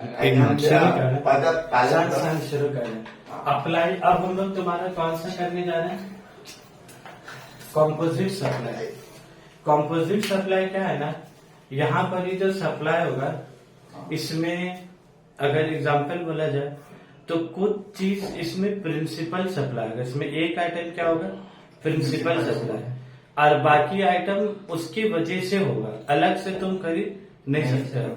शुरू करें शुरू करें। अप्लाई अब हम लोग तुम्हारा कौन सा करने जा रहे हैं? Composite supply. कॉम्पोजिट सप्लाई क्या है ना, यहाँ पर ही जो सप्लाई होगा इसमें अगर एग्जांपल बोला जाए तो कुछ चीज इसमें प्रिंसिपल सप्लाई होगा। इसमें एक आइटम क्या होगा? प्रिंसिपल सप्लाई, और बाकी आइटम उसकी वजह से होगा, अलग से तुम खरीद नहीं सकते हो।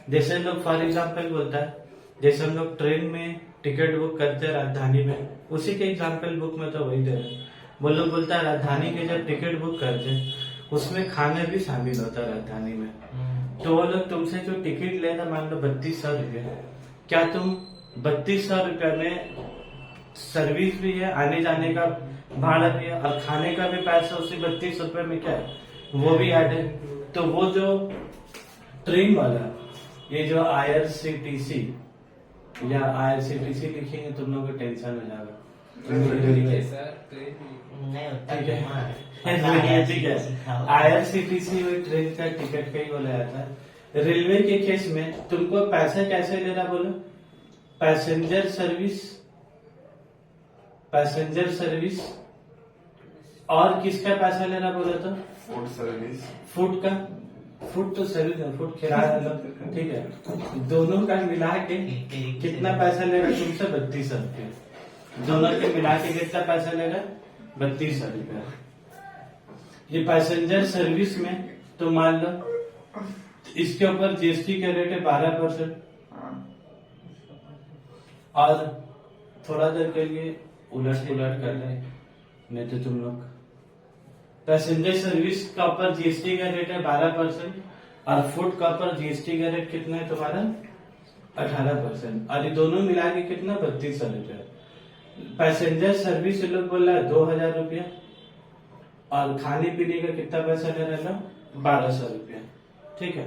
जैसे लोग फॉर एग्जाम्पल बोलता है, जैसे हम लोग ट्रेन में टिकट बुक करते हैं राजधानी में, उसी के एग्जाम्पल बुक में तो वही दे रहे हैं। वो लोग बोलता है राजधानी के जब टिकट बुक करते हैं उसमें खाना भी शामिल होता है राजधानी में। तो वो लोग तुमसे जो टिकट लेना मान लो 3200 रुपया, क्या तुम 3200 रुपया में सर्विस भी है, आने जाने का भाड़ा भी है, और खाने का भी पैसा उसी 32 रुपए में क्या है वो भी ऐड है। तो वो जो ट्रेन वाला, ये जो IRCTC या IRCTC लिखेंगे तुम लोगों को टेंशन हो जाएगा। ठीक है, IRCTC वही ट्रेन का टिकट का ही बोला जाता है। रेलवे के केस में तुमको पैसा कैसे लेना बोलो? पैसेंजर सर्विस, पैसेंजर सर्विस, और किसका पैसा लेना बोला तो? फूड सर्विस, फूड का, फूड तो सर्विस है, फूड किराया अलग, ठीक है। दोनों का मिला के कितना पैसा लेगा तुमसे? 3200 रुपया। दोनों के मिला के कितना पैसा लेगा? 3200 रुपया। ये पैसेंजर सर्विस में तो मान लो इसके ऊपर GST का रेट है 12%, और थोड़ा देर के लिए उलट पुलट कर ले, नहीं तो तुम लोग पैसेंजर सर्विस का ऊपर GST का रेट है 12%, और फूड का ऊपर GST का रेट कितना है तुम्हारा? 18%, और ये दोनों मिला के कितना? 3200 रुपया। पैसेंजर सर्विस ये लोग बोल रहा है 2000 रुपया, और खाने पीने का कितना पैसा ले रहा है? 1200 रुपया, ठीक है।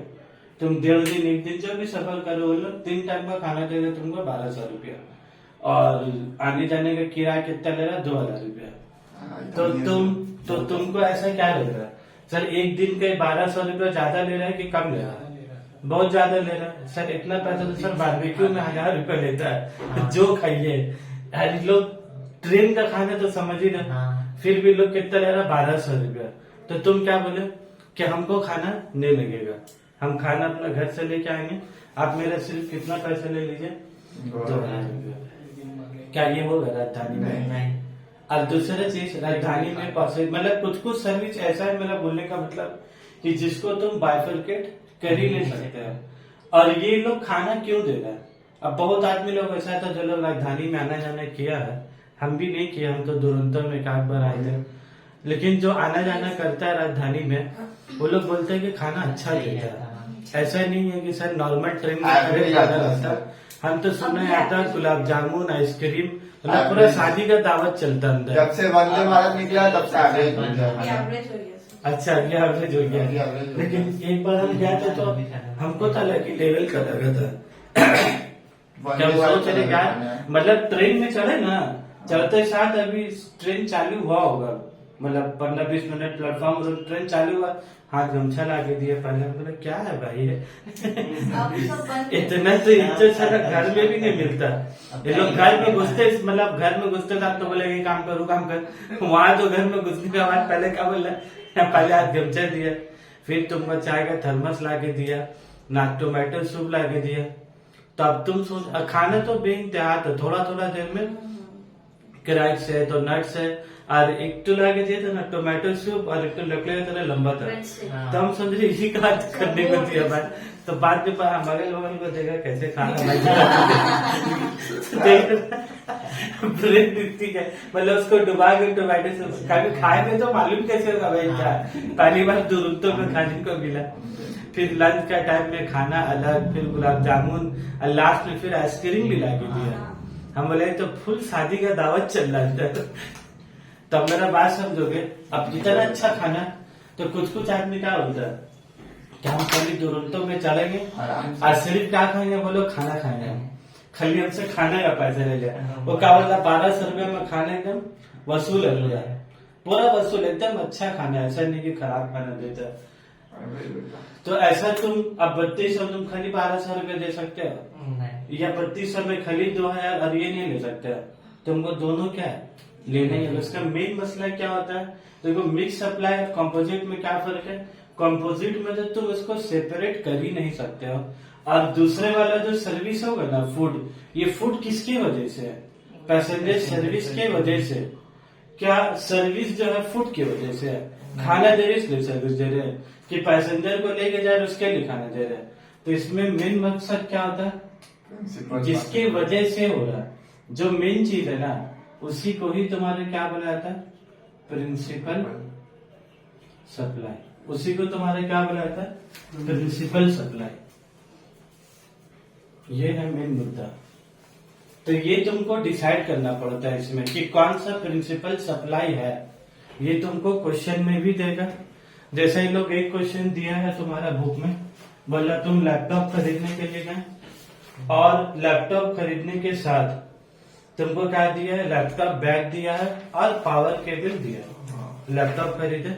तुम 1.5 दिन 1 दिन जो भी सफर करो वो लोग 3 टाइम का खाना देगा तुमको 1200 रुपया, और आने जाने का किराया कितना ले रहा है? 2000 रुपया। तो तुमको ऐसा क्या लग रहा है? सर एक दिन के 1200 रुपया ज्यादा ले रहा है कि कम ले रहा है? बहुत ज्यादा ले रहा है सर। इतना पैसा तो सर बारबेक्यू में 1000 रुपया लेता है जो खाइए। लोग ट्रेन का खाना तो समझ ही ना, फिर भी लोग कितना ले रहा है? 1200 रुपया। तो तुम क्या बोले कि हमको खाना नहीं लगेगा, हम खाना अपना घर से लेके आएंगे, आप मेरा सिर्फ कितना पैसा ले लीजिए? 2000 रुपया। क्या ये होगा राजधानी में? नहीं। और दूसरा चीज, राजधानी में मतलब कुछ सर्विस ऐसा है, मेरा बोलने का मतलब कि जिसको तुम बाइफरकेट कर ही नहीं सकते हो। और ये लोग खाना क्यों दे रहे हैं? अब बहुत आदमी लोग ऐसा था जो लोग राजधानी में आना जाना किया है, हम भी नहीं किया, हम तो दुरंतो में एक बार आए थे, लेकिन जो आना जाना करता है राजधानी में वो लोग बोलते हैं कि खाना अच्छा देता है। ऐसा नहीं है कि सर नॉर्मल ट्रेन में हम तो सुना आता है गुलाब जामुन, आइसक्रीम, मतलब पूरा शादी का दावत चलता अंदर। जब से वंदे भारत निकला तब से आगे अच्छा ये एवरेज हो गया। लेकिन एक बार हम गया था तो हमको तो अलग ही लेवल का लगा था। क्या सोच रहे क्या, मतलब ट्रेन में चढ़े ना, चढ़ते साथ अभी ट्रेन चालू हुआ होगा, मतलब 15-20 मिनट प्लेटफॉर्म ट्रेन चालू हुआ, हाथ गमछा ला के दिया। पहले हम बोले क्या है भाई है इतना तो इज्जत सारा घर में भी नहीं मिलता। ये लोग घर में घुसते, मतलब घर में घुसते था तो बोले ये काम करो काम कर, वहां तो घर में घुसने के बाद पहले क्या बोला, पहले हाथ गमछा दिया, फिर तुमको चाय का थर्मस ला के दिया, ना टोमेटो सूप ला के दिया। तो अब तुम सोच, खाना तो बेइंतहा था, थोड़ा थोड़ा देर में क्रैक्स है तो नट्स है, और एक तो लाके दिया था ना टोमेटो सूप, और एक तो लकड़ी का लंबा था। तो हम समझ रहे इसी का करने को दिया बात। तो बाद में बगल बगल को देखा कैसे खाना ब्रेड दिखती है, मतलब उसको डुबा के टोमेटो सूप खाए तो मालूम कैसे होगा भाई क्या, पहली बार दुरुत्तों में खाने को मिला। फिर लंच का टाइम में खाना अलग, फिर गुलाब जामुन, और लास्ट में फिर आइसक्रीम भी ला के दिया। हम बोले तो फुल शादी का दावत चल रहा था। तब मेरा बात समझोगे, अब जितना अच्छा खाना, तो कुछ आदमी क्या होता है क्या हम खाली दुरंतों में चलेंगे और सिर्फ क्या खाएंगे, बोलो खाना खाएंगे, खाली हमसे खाने का पैसा ले लिया। वो क्या बोलता 1200 रुपये में खाना एकदम वसूल है, पूरा वसूल, एकदम अच्छा खाना, ऐसा नहीं कि खराब खाना देता है। तो ऐसा तुम अब 3200 तुम खाली 1200 रुपये दे सकते हो नहीं। या 3200 में खाली 2000 और ये नहीं ले सकते हो। तुमको दोनों क्या है लेना ही है। उसका मेन मसला क्या होता है, देखो मिक्स सप्लाई और कंपोजिट में क्या फर्क है। कंपोजिट में तो तुम इसको सेपरेट कर ही नहीं सकते हो। और दूसरे वाला जो सर्विस होगा ना फूड, ये फूड किसकी वजह से है, पैसेंजर सर्विस के वजह से। क्या सर्विस जो है फूड की वजह से है, खाना दे रहे इसलिए सर्विस दे रहे हैं कि पैसेंजर को लेके जा रहे उसके लिए खाना दे रहे हैं। तो इसमें मेन मकसद क्या होता है, जिसकी वजह से हो रहा है, जो मेन चीज है ना उसी को ही तुम्हारे क्या बोला जाता है, प्रिंसिपल सप्लाई। उसी को तुम्हारे क्या बोला जाता है, प्रिंसिपल सप्लाई। ये है मेन मुद्दा। तो ये तुमको डिसाइड करना पड़ता है इसमें कि कौन सा प्रिंसिपल सप्लाई है। ये तुमको क्वेश्चन में भी देगा। जैसे इन लोग एक क्वेश्चन दिया है तुम्हारा बुक में, बोला तुम लैपटॉप खरीदने के लिए गए और लैपटॉप खरीदने के साथ तुमको क्या दिया है, लैपटॉप बैग दिया है और पावर केबल दिया है। लैपटॉप खरीदे,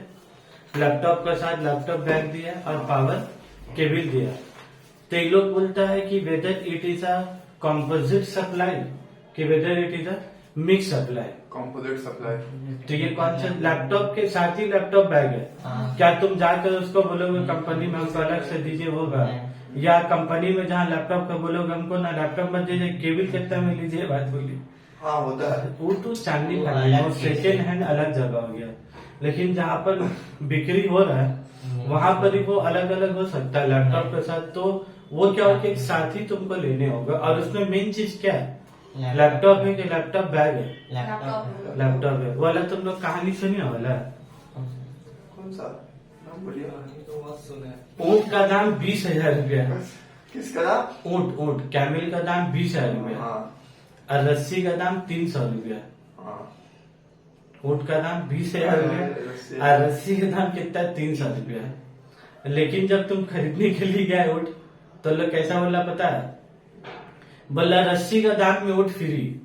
लैपटॉप के साथ लैपटॉप बैग दिया और पावर केबल दिया। तो ये लोग बोलता है कि whether it is a composite supply कि whether it is a mix supply. Composite supply. तो ये कौन सा, लैपटॉप के साथ ही लैपटॉप बैग है। क्या तुम जाकर उसको बोलोगे कंपनी में हमको अलग से दीजिए होगा, या कंपनी में जहाँ लैपटॉप का बोलोगे हमको ना लैपटॉप मत दीजिए केबल कितना में लीजिए, बात बोली। हाँ होता है। वो तो चांदी वो सेकेंड हैंड अलग जगह हो गया। लेकिन जहाँ पर बिक्री हो रहा है वहां पर ही वो अलग अलग हो सकता है लैपटॉप के साथ। तो वो क्या हो कि एक साथ ही तुमको लेने होगा। और उसमें मेन चीज क्या है, लैपटॉप है कि लैपटॉप बैग है, लैपटॉप है। वाला तुम लोग कहानी सुनी वाला, कौन सा नाम बोलिए? ऊंट का दाम 20,000 रुपया। किसका नाम? ऊंट ऊंट कैमिल का दाम 20,000 रुपया हाँ और रस्सी का दाम 300 रुपया। हाँ। ऊंट का दाम 20,000 रुपया और रस्सी का दाम कितना, 300 रुपया। लेकिन जब तुम खरीदने के लिए गए ऊंट तो लोग कैसा बोला पता है, बोला रस्सी का दाम में ऊंट फ्री,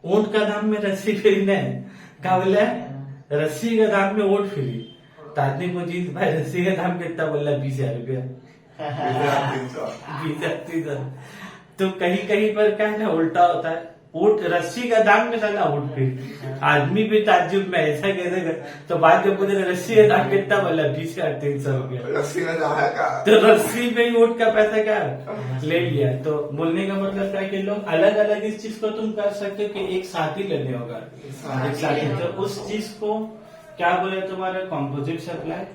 ऊंट का दाम में रस्सी फ्री नहीं। क्या बोला, रस्सी का दाम में ऊंट फ्री। तो आदमी पूछी भाई रस्सी का दाम कितना, बोला 20,000 रुपया। 20,000। तो कहीं कहीं पर क्या है ना उल्टा होता है, ऊंट रस्सी का दाम में साला ऊंट फ्री। आदमी भी ताज्जुब में ऐसा कैसे कर, तो बाद में पूछे रस्सी का दाम कितना, बोला 20,300 रुपया। रस्सी में जहाँ का तो रस्सी पे ही ऊंट का पैसा क्या ले लिया। तो बोलने का मतलब क्या है कि लोग अलग अलग इस चीज को तुम कर सकते हो कि एक साथ ही लेने होगा, एक साथ ही। तो उस चीज को क्या बोले तुम्हारा कंपोजिट सप्लाई,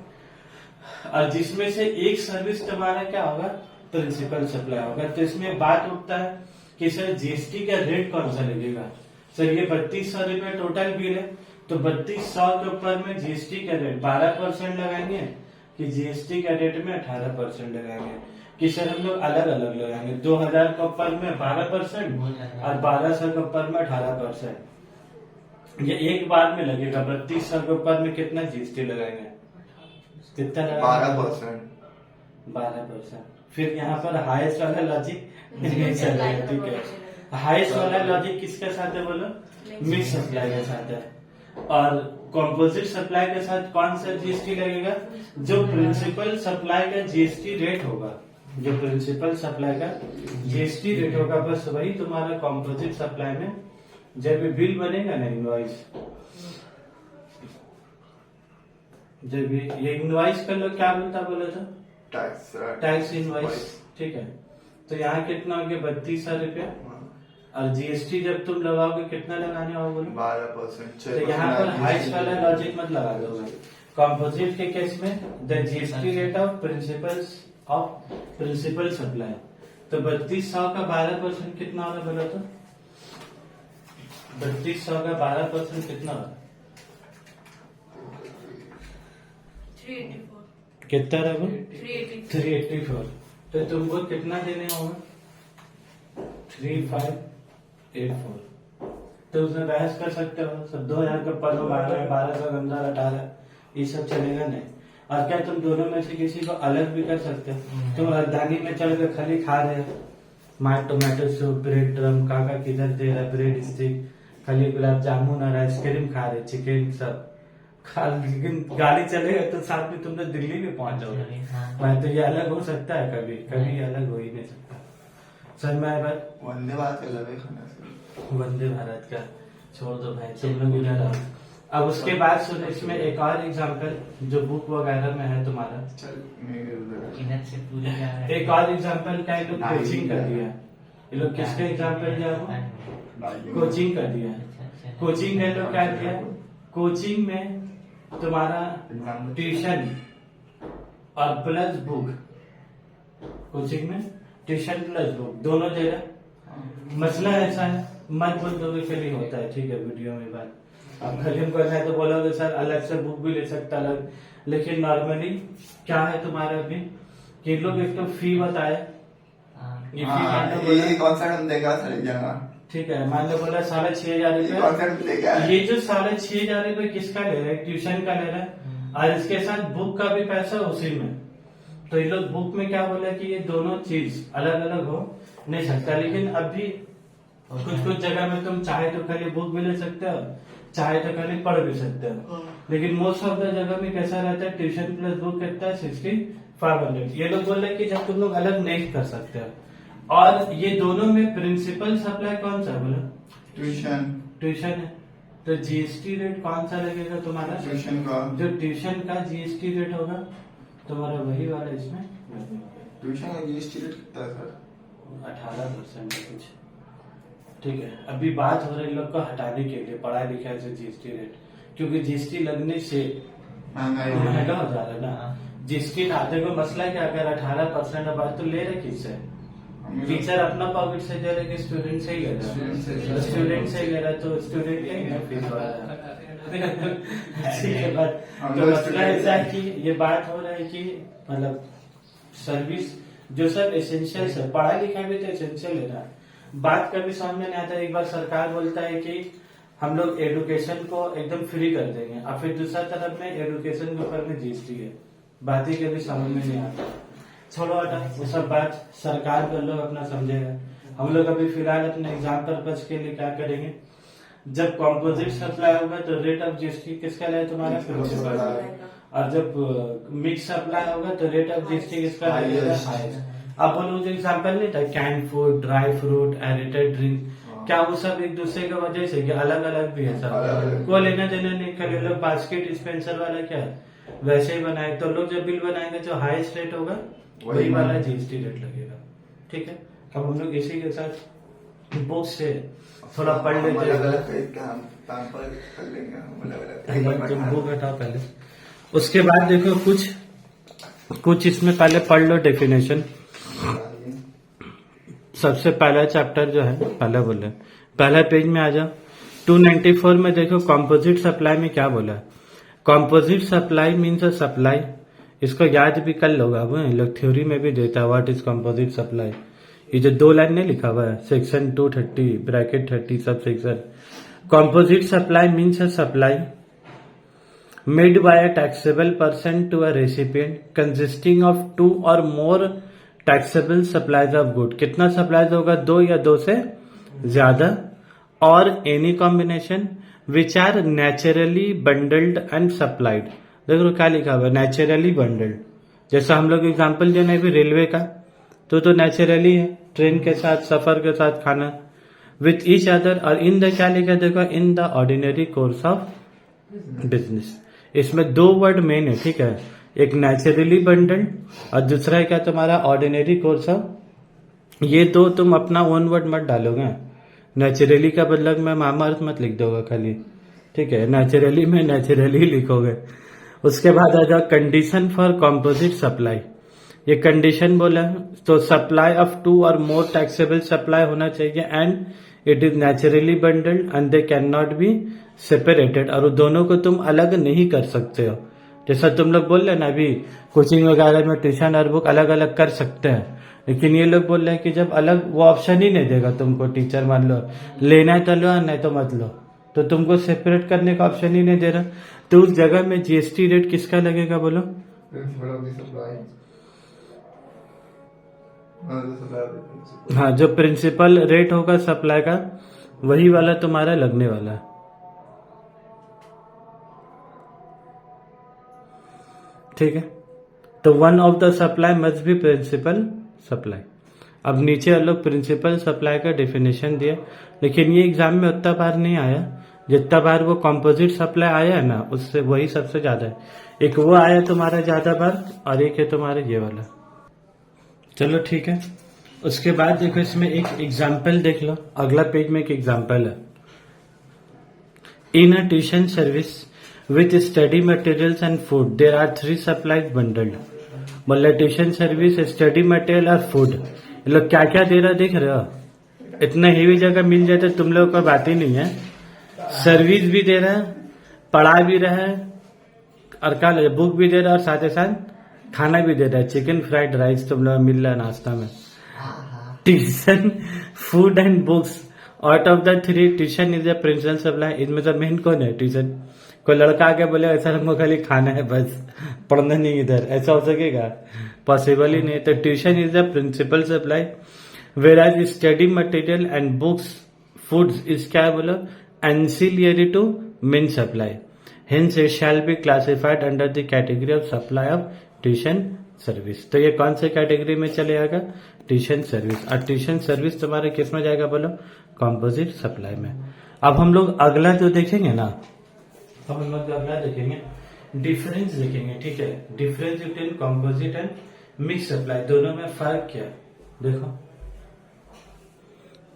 और जिसमें से एक सर्विस तुम्हारा क्या होगा, प्रिंसिपल सप्लाई होगा। तो इसमें बात उठता है कि सर जीएसटी का रेट कौन सा लगेगा। सर ये 3200 रुपये टोटल बिल है, तो 3200 के ऊपर में जीएसटी का रेट 12% लगाएंगे कि जीएसटी का रेट में 18% लगाएंगे, कि सर हम लोग अलग अलग लगाएंगे। 2000 के ऊपर में 12% और 1200 के ऊपर में 18%। ये एक बार में लगेगा। 3200 के ऊपर में कितना जीएसटी लगाएंगे, कितना लगाएंगे, 12%। 12%। फिर यहाँ पर हाईएस्ट वाला लॉजिक नहीं चलेगा, ठीक है। हाईएस्ट वाला लॉजिक किसके साथ है बोलो, मिक्स सप्लाई के साथ है। और कंपोजिट सप्लाई के साथ कौन सा जीएसटी लगेगा, जो प्रिंसिपल सप्लाई का जीएसटी रेट होगा, जो प्रिंसिपल सप्लाई का जीएसटी रेट होगा, बस वही तुम्हारा कंपोजिट सप्लाई में जब बिल बनेगा ना, इनवॉइस, जब ये इनवॉइस का लोग क्या बोलता बोला था, टैक्स इनवॉइस, ठीक है। तो यहाँ कितना हो गया, 3200 रुपया। और जीएसटी जब तुम लगाओगे कितना लगाने हो बोलो, 12%। तो यहाँ पर हाइस्ट वाला लॉजिक मत लगा दोगे। कंपोजिट के केस में the GST rate of principal supply, तो 3200 का 12% कितना होगा बोलो तो, 3200 का 12% कितना होगा, 384। कितना रहेगा, 384। तो तुमको कितना देने होगा, 3584। तो उसमें बहस कर सकते हो, सब 2000 का पर 1200 15 18 ये सब चलेगा नहीं। और क्या तुम दोनों में से किसी को अलग भी कर सकते हो। तुम राजधानी में चल के खाली खा रहे हो, मार टोमेटो सूप, ब्रेड ड्रम, काका किधर दे रहा, ब्रेड स्टिक, खाली गुलाब जामुन और आइसक्रीम खा रहे, चिकन सब लेकिन गाड़ी चलेगा तो साथ में तुम तो दिल्ली भी पहुंच जाओगे। मैं तो ये अलग हो सकता है, कभी कभी अलग हो ही नहीं सकता। सर मैं वंदे भारत का लवे खाना से वंदे भारत का छोड़ दो भाई, तुम लोग इधर आओ। अब उसके बाद सुनो, इसमें एक और एग्जांपल जो बुक वगैरह में है तुम्हारा, चल मेरे उधर इधर से पूरी जा रहा है। एक और एग्जांपल का ये लोग कोचिंग कर दिया। ये लोग किसका एग्जांपल दिया? कोचिंग कर दिया। कोचिंग का लोग क्या दिया? कोचिंग में तुम्हारा ट्यूशन और प्लस बुक, कोचिंग में ट्यूशन प्लस बुक दोनों दे रहा। मसला ऐसा है, मत बोल दोगे चलिए होता है, ठीक है वीडियो में बात। अब खत्म करना है तो बोलोगे सर अलग से बुक भी ले सकता अलग, लेकिन नॉर्मली क्या है तुम्हारा अभी कि लोग एक तो फी बताए, ये फी मान लो बोला, ये कौन सा हम देगा सर जगह, ठीक है मान लो बोला 6,500 ये कौन सा हम देगा? रुपए। ये जो 6,500 रुपए किसका ले रहा है? ट्यूशन का ले रहा है, और इसके साथ बुक का भी पैसा उसी में। तो ये लोग बुक में क्या बोला कि ये दोनों चीज अलग अलग हो नहीं सकता, लेकिन अभी कुछ कुछ जगह में तुम चाहे तो खाली बुक भी ले सकते हो, चाहे तो खाली पढ़ भी सकते हो। लेकिन मोस्ट ऑफ द जगह में कैसा रहता है, ट्यूशन प्लस बुक कितना है? 6,500। ये लोग बोल रहे हैं कि जब तुम लोग अलग नहीं कर सकते हो, और ये दोनों में प्रिंसिपल सप्लाई कौन सा है बोला? ट्यूशन है। तो जीएसटी रेट कौन सा लगेगा तुम्हारा? ट्यूशन का, जो ट्यूशन का जीएसटी रेट होगा तुम्हारा वही वाला इसमें ट्यूशन का जीएसटी रेट कितना है सर? 18% कुछ, ठीक है। अभी बात हो रही लोग को हटाने के लिए पढ़ाई लिखाई से जीएसटी रेट, क्योंकि जीएसटी लगने से महंगा हो जा रहा है ना। जीएसटी आते को मसला है कि अगर 18% अब तो ले रहे किससे? टीचर अपना पॉकेट से दे रहे कि स्टूडेंट से ही ले रहा है? स्टूडेंट से ही ले रहा है, तो स्टूडेंट का ही ना फीस बढ़ा रहा है। ठीक है बात। तो मसला ऐसा है कि ये बात हो रहा है कि मतलब सर्विस जो सब एसेंशियल है, पढ़ाई लिखाई भी तो एसेंशियल है ना। बात कभी समझ में नहीं आता, एक बार सरकार बोलता है कि हम लोग एजुकेशन को एकदम फ्री कर देंगे, और फिर दूसरा तरफ में एजुकेशन के ऊपर में जीएसटी है। बात ही कभी समझ में नहीं आता। छोड़ो हटा वो सब बात, सरकार कर लोग अपना समझेगा। हम लोग अभी फिलहाल अपने एग्जाम पर्पज के लिए क्या करेंगे, जब कॉम्पोजिट सप्लाई होगा तो रेट ऑफ जीएसटी किसका रहेगा? तुम्हारा प्रिंसिपल। और जब मिक्स सप्लाई होगा तो रेट ऑफ जीएसटी किसका रहेगा? हाईएस्ट। अब बोलो जो एग्जाम्पल नहीं था, can food, dry fruit, edited drink, क्या वो सब एक दूसरे की वजह से अलग अलग भी है सब? को लेना देना नहीं करे। लोग बास्केट डिस्पेंसर वाला क्या है वैसे ही बनाए, तो लोग जब बिल बनाएंगे जो हाईएस्ट रेट होगा वही वाला जीएसटी रेट लगेगा। ठीक है, अब हम लोग इसी के साथ बुक से थोड़ा पढ़ लेते हैं। तुम बुक हटाओ पहले, उसके बाद देखो कुछ इसमें पहले पढ़ लो डेफिनेशन। सबसे पहला चैप्टर जो है, पहला पेज में आ जाओ। 294 में देखो कॉम्पोजिट सप्लाई में क्या बोला। Composite supply means a supply, इसको याद भी कर लोगे। अब लोग थ्योरी में भी देता है व्हाट इज कॉम्पोजिट सप्लाई। ये जो 2 लाइन नहीं लिखा हुआ है, section 230 bracket 30 sub section. Composite supply means a supply made by a taxable person to a recipient consisting of 2 or more taxable supplies of good। कितना सप्लाईज होगा? 2 या 2 से ज्यादा। और any combination which are naturally bundled and supplied. देखो क्या लिखा हुआ है, नेचुरली बंडल्ड। जैसा हम लोग एग्जाम्पल देना है रेलवे का, तो नेचुरली है, ट्रेन के साथ सफर के साथ खाना। विथ ईच अदर, और इन द क्या लिखा देखो, in the ordinary course of business. इसमें 2 वर्ड मेन है, ठीक है, एक नेचुरली बंडल्ड और दूसरा है क्या तुम्हारा ऑर्डिनरी कोर्स ऑफ। ये 2 तुम अपना ओन वर्ड मत डालोगे। नेचुरली का बदला में मामा अर्थ मत लिख दोगे खाली, ठीक है, नेचुरली में नेचुरली लिखोगे। उसके बाद आ जाओ कंडीशन फॉर कॉम्पोजिट सप्लाई। ये कंडीशन बोला तो सप्लाई ऑफ 2 और मोर टैक्सेबल सप्लाई होना चाहिए and it is naturally bundled and they can not be separated. और दोनों को तुम अलग नहीं कर सकते हो। जैसा तुम लोग बोल रहे ना अभी कोचिंग वगैरह में ट्यूशन और बुक अलग अलग कर सकते हैं, लेकिन ये लोग बोल रहे हैं कि जब अलग वो ऑप्शन ही नहीं देगा तुमको, टीचर मान लो लेना है तो लो नहीं तो मत लो, तो तुमको सेपरेट करने का ऑप्शन ही नहीं दे रहा। तो उस जगह में जीएसटी रेट किसका लगेगा बोलो? हाँ, जो प्रिंसिपल रेट होगा सप्लाई का वही वाला तुम्हारा लगने वाला है। ठीक है, तो one of the supply must be principal supply. अब नीचे हम लोग प्रिंसिपल सप्लाई का डेफिनेशन दिया, लेकिन ये एग्जाम में उतना बार नहीं आया जितना बार वो कंपोजिट सप्लाई आया है ना, उससे वही सबसे ज्यादा है। एक वो आया तुम्हारा ज्यादा बार और एक है तुम्हारा ये वाला। चलो ठीक है, उसके बाद देखो इसमें एक एग्जाम्पल देख लो, अगला पेज में एक एग्जाम्पल है। In a tuition service with study materials and food there are 3 supplies bundled. मतलब ट्यूशन सर्विस, स्टडी मटेरियल और फूड, ये लोग क्या क्या दे रहा देख रहे हो? इतना हेवी जगह मिल जाए तो तुम लोगों को बात ही नहीं है। सर्विस भी दे रहा है, पढ़ा भी रहा है, और क्या बुक भी दे रहा है, और साथ ही साथ खाना भी दे रहा है। चिकन फ्राइड राइस तुम लोग मिल रहा है नाश्ता में। Tuition, food and books, out of the 3 tuition is the principal supply. इनमें तो मेन कौन है? ट्यूशन। कोई लड़का आके बोले ऐसा हमको खाली खाना है बस, पढ़ना नहीं इधर, ऐसा हो सकेगा? पॉसिबल ही नहीं। तो tuition is the principal supply, whereas study material and books foods is क्या बोलो ancillary to main supply, hence it shall be classified under the category of supply of tuition service. तो ये कौन से category में चले जाएगा? Tuition service. और ट्यूशन सर्विस तुम्हारे किस में जाएगा बोलो? कंपोजिट सप्लाई में। अब हम लोग अगला जो देखेंगे ना, अब हम लोग अगला देखेंगे डिफरेंस देखेंगे, ठीक है। Difference between composite and mix supply, दोनों में फर्क क्या? देखो